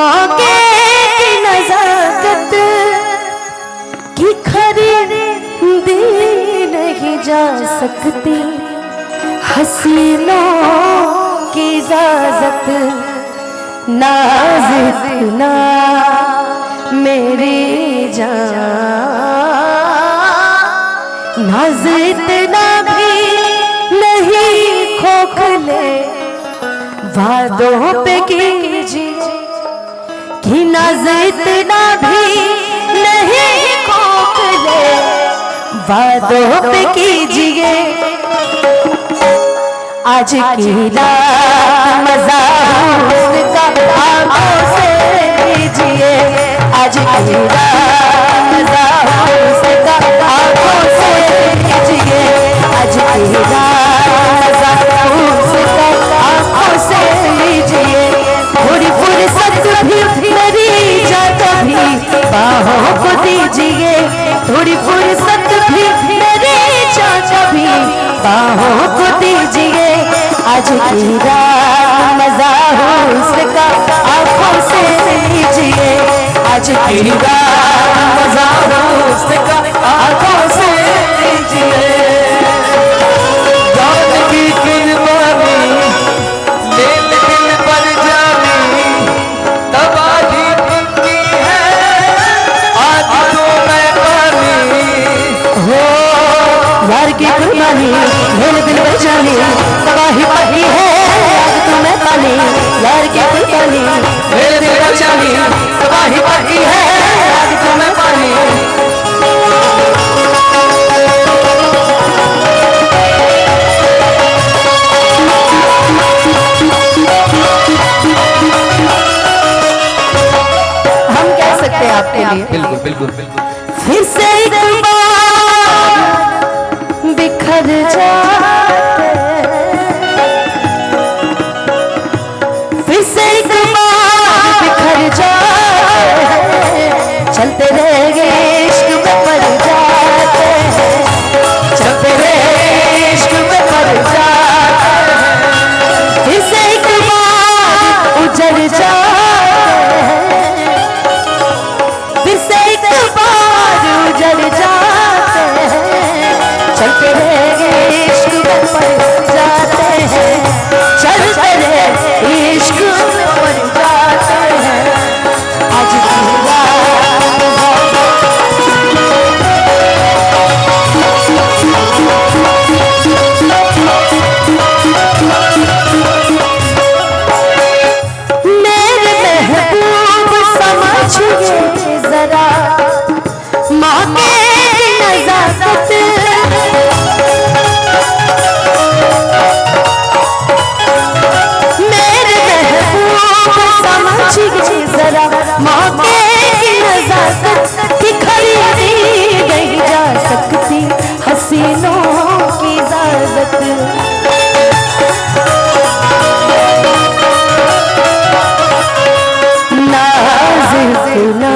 मौके की नजाकत की खरीदी नहीं जा सकती, हसीनों की इजाजत नाज इतना मेरी जान, नाज इतना भी नहीं खोखले वादों पे कीजिए कि नाज इतना भी नहीं खोखले वादों पे कीजिए। आज की रात मजा उसका आंखों से लीजिए, आज की रात मजा उसका आंखों से लीजिए, आज की रात मजा उसका आंखों से लीजिए। थोड़ी फुर्सत भी मेरी जाता भी बाहों को दीजिए, थोड़ी फुर्सत भी मेरी जाता भी बाहों को दीजिए। आज की रात मजा उसका आंखों से लीजिए, आज की रात मजा उसका आंखों से लीजिए। जान की कुर्बानी ले दिल पर जानी, तबाही उनकी है आज तो मैं पानी हो यार की कुर्बानी ले दिल पर जानी, तबाही वही है आज तुम्हें पानी। यार की कुर्बानी मेरे दिल पर जानी, तबाही वही है आज तो मैं पानी। हम कह सकते हैं आपके लिए बिल्कुल बिल्कुल बिल्कुल। फिर से एक बार बिखर जाते, फिर से एक बार बिखर जाते, चलते रहेंगे इश्क में पड़ जाते हैं, चलते रहेंगे इश्क में पड़ जाते हैं। फिर से एक बार उजड़ जाते हैं, फिर से एक बार उजड़ जाते हैं, चलते रहेंगे इश्क में पड़ जाते हैं, चलते रहेंगे इश्क में पड़ जाते हैं। आज की रात मेरे महबूब समझिए जरा मौके की नजाकत, मेरे महबूब समझिए जरा मौके की नजाकत की खरीदी नहीं जा सकती, हसीनों की इजाजत नाज इतना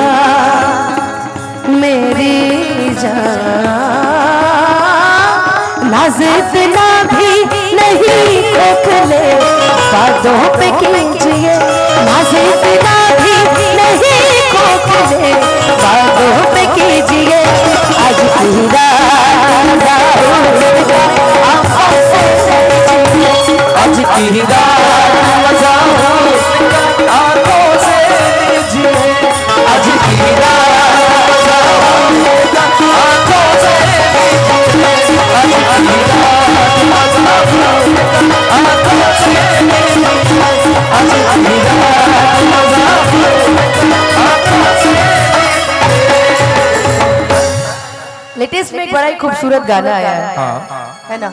मेरी जान, नाज इतना भी नहीं खोखले बातों पे कीजिए, नाज इतना भी नहीं खोखले बातों पे कीजिए। आज की रात उसका आंखों से लीजिए, आज की रात मजा उसका आंखों से लीजिए, आज की रात मजा उसका आंखों से लीजिए, आज की रात मजा उसका आंखों से लीजिए, आज की रात मजा उसका आंखों से। लेटेस्ट में एक बड़ा ही खूबसूरत गाना आया है, है ना?